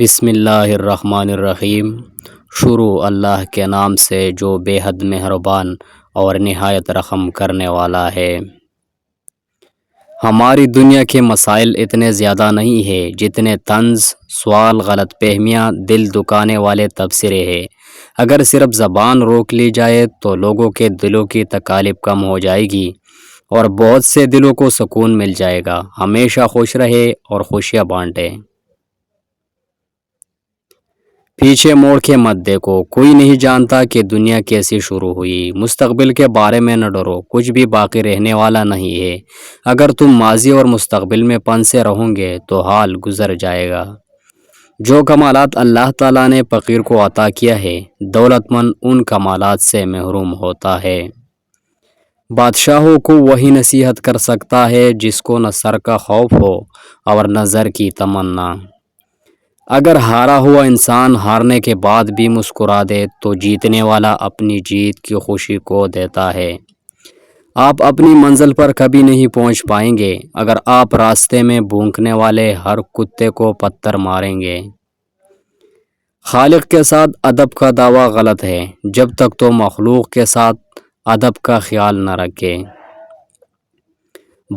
بسم اللہ الرحمن الرحیم۔ شروع اللہ کے نام سے جو بے حد مہربان اور نہایت رحم کرنے والا ہے۔ ہماری دنیا کے مسائل اتنے زیادہ نہیں ہیں جتنے طنز، سوال، غلط فہمیاں، دل دکانے والے تبصرے ہیں۔ اگر صرف زبان روک لی جائے تو لوگوں کے دلوں کی تکالیف کم ہو جائے گی اور بہت سے دلوں کو سکون مل جائے گا۔ ہمیشہ خوش رہے اور خوشیاں بانٹے۔ پیچھے موڑ کے مت دیکھو، کوئی نہیں جانتا کہ دنیا کیسی شروع ہوئی۔ مستقبل کے بارے میں نہ ڈرو، کچھ بھی باقی رہنے والا نہیں ہے۔ اگر تم ماضی اور مستقبل میں پنسے رہو گے تو حال گزر جائے گا۔ جو کمالات اللہ تعالیٰ نے فقیر کو عطا کیا ہے، دولت مند ان کمالات سے محروم ہوتا ہے۔ بادشاہوں کو وہی نصیحت کر سکتا ہے جس کو نہ سر کا خوف ہو اور نہ زر کی تمنا۔ اگر ہارا ہوا انسان ہارنے کے بعد بھی مسکرا دے تو جیتنے والا اپنی جیت کی خوشی کو دیتا ہے۔ آپ اپنی منزل پر کبھی نہیں پہنچ پائیں گے اگر آپ راستے میں بھونکنے والے ہر کتے کو پتھر ماریں گے۔ خالق کے ساتھ ادب کا دعویٰ غلط ہے جب تک تو مخلوق کے ساتھ ادب کا خیال نہ رکھے۔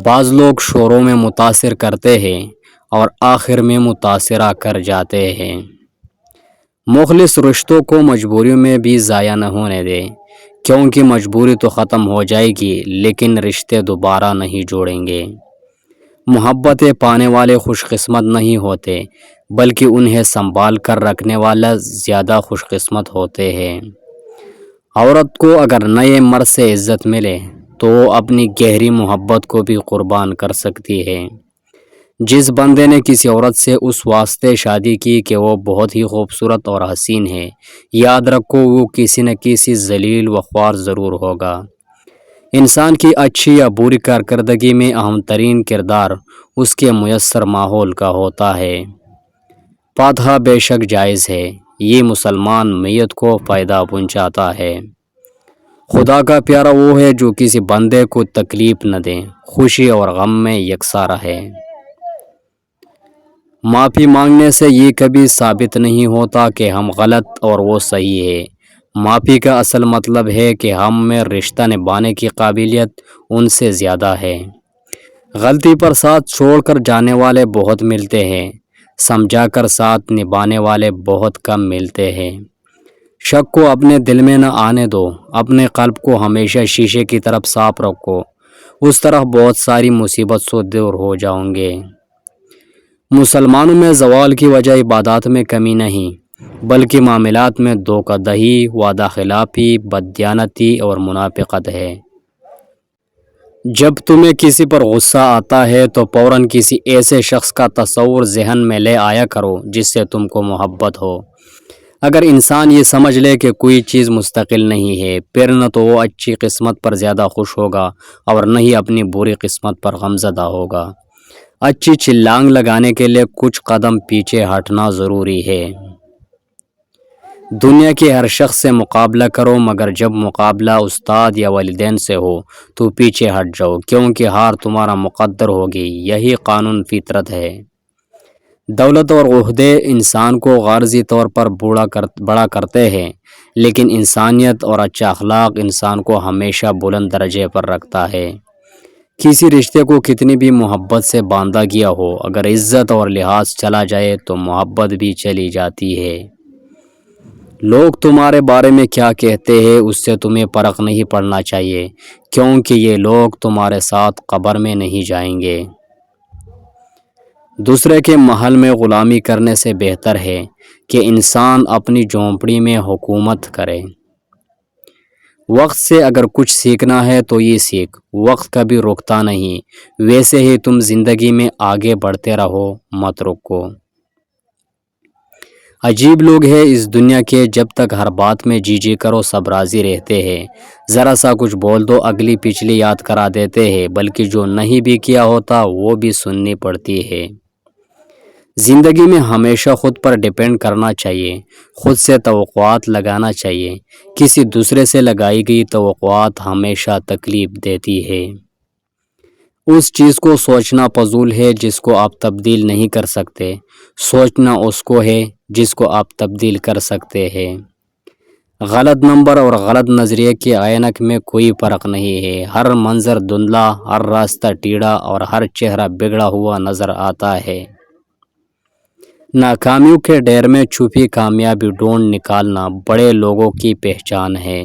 بعض لوگ شوروں میں متاثر کرتے ہیں اور آخر میں متاثرہ کر جاتے ہیں۔ مخلص رشتوں کو مجبوریوں میں بھی ضائع نہ ہونے دے، کیونکہ مجبوری تو ختم ہو جائے گی لیکن رشتے دوبارہ نہیں جوڑیں گے۔ محبتیں پانے والے خوش قسمت نہیں ہوتے بلکہ انہیں سنبھال کر رکھنے والا زیادہ خوش قسمت ہوتے ہیں۔ عورت کو اگر نئے مرد سے عزت ملے تو وہ اپنی گہری محبت کو بھی قربان کر سکتی ہے۔ جس بندے نے کسی عورت سے اس واسطے شادی کی کہ وہ بہت ہی خوبصورت اور حسین ہے، یاد رکھو وہ کسی نہ کسی ذلیل و خوار ضرور ہوگا۔ انسان کی اچھی یا بری کارکردگی میں اہم ترین کردار اس کے میسر ماحول کا ہوتا ہے۔ فاتحہ بے شک جائز ہے، یہ مسلمان میت کو فائدہ پہنچاتا ہے۔ خدا کا پیارا وہ ہے جو کسی بندے کو تکلیف نہ دے، خوشی اور غم میں یکساں رہے۔ معافی مانگنے سے یہ کبھی ثابت نہیں ہوتا کہ ہم غلط اور وہ صحیح ہے۔ معافی کا اصل مطلب ہے کہ ہم میں رشتہ نبھانے کی قابلیت ان سے زیادہ ہے۔ غلطی پر ساتھ چھوڑ کر جانے والے بہت ملتے ہیں، سمجھا کر ساتھ نبھانے والے بہت کم ملتے ہیں۔ شک کو اپنے دل میں نہ آنے دو، اپنے قلب کو ہمیشہ شیشے کی طرف صاف رکھو، اس طرح بہت ساری مصیبت سے دور ہو جاؤں گے۔ مسلمانوں میں زوال کی وجہ عبادات میں کمی نہیں بلکہ معاملات میں دھوکہ دہی، وعدہ خلافی، بددیانتی اور منافقت ہے۔ جب تمہیں کسی پر غصہ آتا ہے تو فوراً کسی ایسے شخص کا تصور ذہن میں لے آیا کرو جس سے تم کو محبت ہو۔ اگر انسان یہ سمجھ لے کہ کوئی چیز مستقل نہیں ہے، پھر نہ تو وہ اچھی قسمت پر زیادہ خوش ہوگا اور نہ ہی اپنی بری قسمت پر غمزدہ ہوگا۔ اچھی چھلانگ لگانے کے لیے کچھ قدم پیچھے ہٹنا ضروری ہے۔ دنیا کے ہر شخص سے مقابلہ کرو مگر جب مقابلہ استاد یا والدین سے ہو تو پیچھے ہٹ جاؤ، کیونکہ ہار تمہارا مقدر ہوگی، یہی قانون فطرت ہے۔ دولت اور عہدے انسان کو غرضی طور پر بڑا کرتے ہیں لیکن انسانیت اور اچھا اخلاق انسان کو ہمیشہ بلند درجے پر رکھتا ہے۔ کسی رشتے کو کتنی بھی محبت سے باندھا گیا ہو، اگر عزت اور لحاظ چلا جائے تو محبت بھی چلی جاتی ہے۔ لوگ تمہارے بارے میں کیا کہتے ہیں اس سے تمہیں فرق نہیں پڑنا چاہیے، کیونکہ یہ لوگ تمہارے ساتھ قبر میں نہیں جائیں گے۔ دوسرے کے محل میں غلامی کرنے سے بہتر ہے کہ انسان اپنی جھونپڑی میں حکومت کرے۔ وقت سے اگر کچھ سیکھنا ہے تو یہ سیکھ، وقت کبھی رکتا نہیں، ویسے ہی تم زندگی میں آگے بڑھتے رہو، مت رکو۔ عجیب لوگ ہیں اس دنیا کے، جب تک ہر بات میں جی جی کرو سب راضی رہتے ہیں، ذرا سا کچھ بول دو اگلی پچھلی یاد کرا دیتے ہیں، بلکہ جو نہیں بھی کیا ہوتا وہ بھی سننی پڑتی ہے۔ زندگی میں ہمیشہ خود پر ڈیپینڈ کرنا چاہیے، خود سے توقعات لگانا چاہیے، کسی دوسرے سے لگائی گئی توقعات ہمیشہ تکلیف دیتی ہے۔ اس چیز کو سوچنا فضول ہے جس کو آپ تبدیل نہیں کر سکتے، سوچنا اس کو ہے جس کو آپ تبدیل کر سکتے ہیں۔ غلط نمبر اور غلط نظریے کے عینک میں کوئی فرق نہیں ہے، ہر منظر دھندلا، ہر راستہ ٹیڑھا اور ہر چہرہ بگڑا ہوا نظر آتا ہے۔ ناکامیوں کے ڈیر میں چھپی کامیابی ڈھونڈ نکالنا بڑے لوگوں کی پہچان ہے۔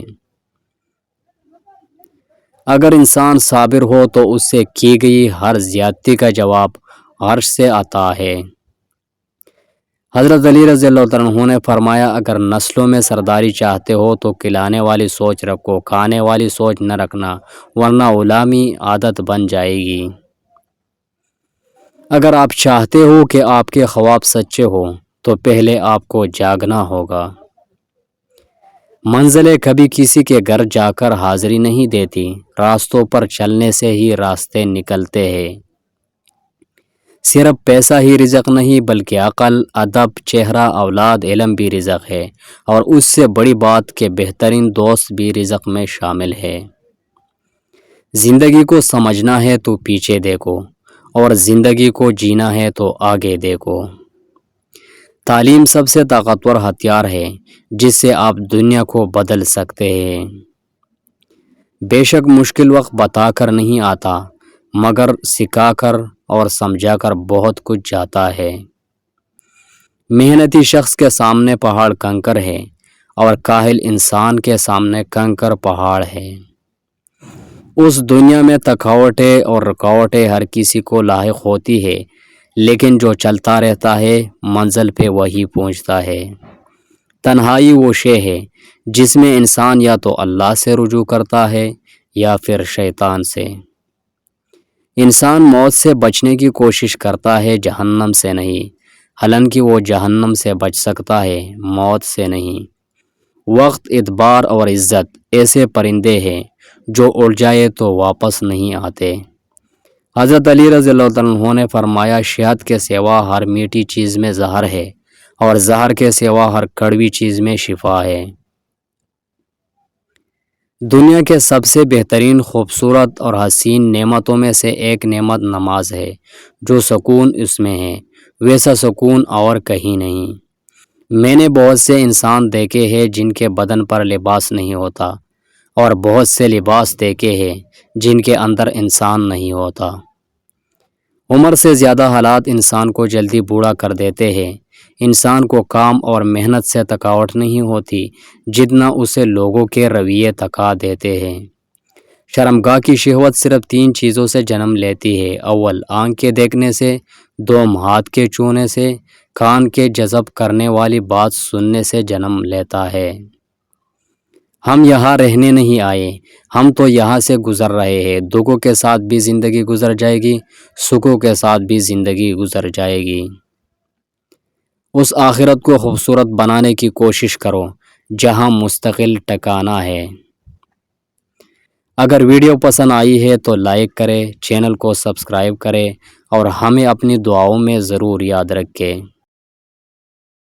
اگر انسان صابر ہو تو اس سے کی گئی ہر زیادتی کا جواب عرش سے آتا ہے۔ حضرت علی رضی اللہ عنہ نے فرمایا، اگر نسلوں میں سرداری چاہتے ہو تو کھلانے والی سوچ رکھو، کھانے والی سوچ نہ رکھنا، ورنہ غلامی عادت بن جائے گی۔ اگر آپ چاہتے ہو کہ آپ کے خواب سچے ہوں تو پہلے آپ کو جاگنا ہوگا۔ منزلیں کبھی کسی کے گھر جا کر حاضری نہیں دیتی، راستوں پر چلنے سے ہی راستے نکلتے ہیں۔ صرف پیسہ ہی رزق نہیں بلکہ عقل، ادب، چہرہ، اولاد، علم بھی رزق ہے، اور اس سے بڑی بات کہ بہترین دوست بھی رزق میں شامل ہے۔ زندگی کو سمجھنا ہے تو پیچھے دیکھو، اور زندگی کو جینا ہے تو آگے دیکھو۔ تعلیم سب سے طاقتور ہتھیار ہے جس سے آپ دنیا کو بدل سکتے ہیں۔ بے شک مشکل وقت بتا کر نہیں آتا، مگر سکھا کر اور سمجھا کر بہت کچھ جاتا ہے۔ محنتی شخص کے سامنے پہاڑ کنکر ہے، اور کاہل انسان کے سامنے کنکر پہاڑ ہے۔ اس دنیا میں تھکاوٹیں اور رکاوٹیں ہر کسی کو لاحق ہوتی ہے، لیکن جو چلتا رہتا ہے منزل پہ وہی پہنچتا ہے۔ تنہائی وہ شے ہے جس میں انسان یا تو اللہ سے رجوع کرتا ہے یا پھر شیطان سے۔ انسان موت سے بچنے کی کوشش کرتا ہے، جہنم سے نہیں، حالانکہ وہ جہنم سے بچ سکتا ہے، موت سے نہیں۔ وقت، اعتبار اور عزت ایسے پرندے ہیں جو اڑ جائے تو واپس نہیں آتے۔ حضرت علی رضی اللہ عنہ نے فرمایا، شہد کے سوا ہر میٹھی چیز میں زہر ہے، اور زہر کے سوا ہر کڑوی چیز میں شفا ہے۔ دنیا کے سب سے بہترین، خوبصورت اور حسین نعمتوں میں سے ایک نعمت نماز ہے۔ جو سکون اس میں ہے ویسا سکون اور کہیں نہیں۔ میں نے بہت سے انسان دیکھے ہیں جن کے بدن پر لباس نہیں ہوتا، اور بہت سے لباس دیکھے ہیں جن کے اندر انسان نہیں ہوتا۔ عمر سے زیادہ حالات انسان کو جلدی بوڑھا کر دیتے ہیں۔ انسان کو کام اور محنت سے تھکاوٹ نہیں ہوتی جتنا اسے لوگوں کے رویے تھکا دیتے ہیں۔ شرمگاہ کی شہوت صرف 3 چیزوں سے جنم لیتی ہے: اول آنکھ کے دیکھنے سے، دوم ہاتھ کے چھونے سے، کان کے جذب کرنے والی بات سننے سے جنم لیتا ہے۔ ہم یہاں رہنے نہیں آئے، ہم تو یہاں سے گزر رہے ہیں۔ دکھوں کے ساتھ بھی زندگی گزر جائے گی، سکھوں کے ساتھ بھی زندگی گزر جائے گی۔ اس آخرت کو خوبصورت بنانے کی کوشش کرو جہاں مستقل ٹھکانہ ہے۔ اگر ویڈیو پسند آئی ہے تو لائک کریں، چینل کو سبسکرائب کریں، اور ہمیں اپنی دعاؤں میں ضرور یاد رکھیں۔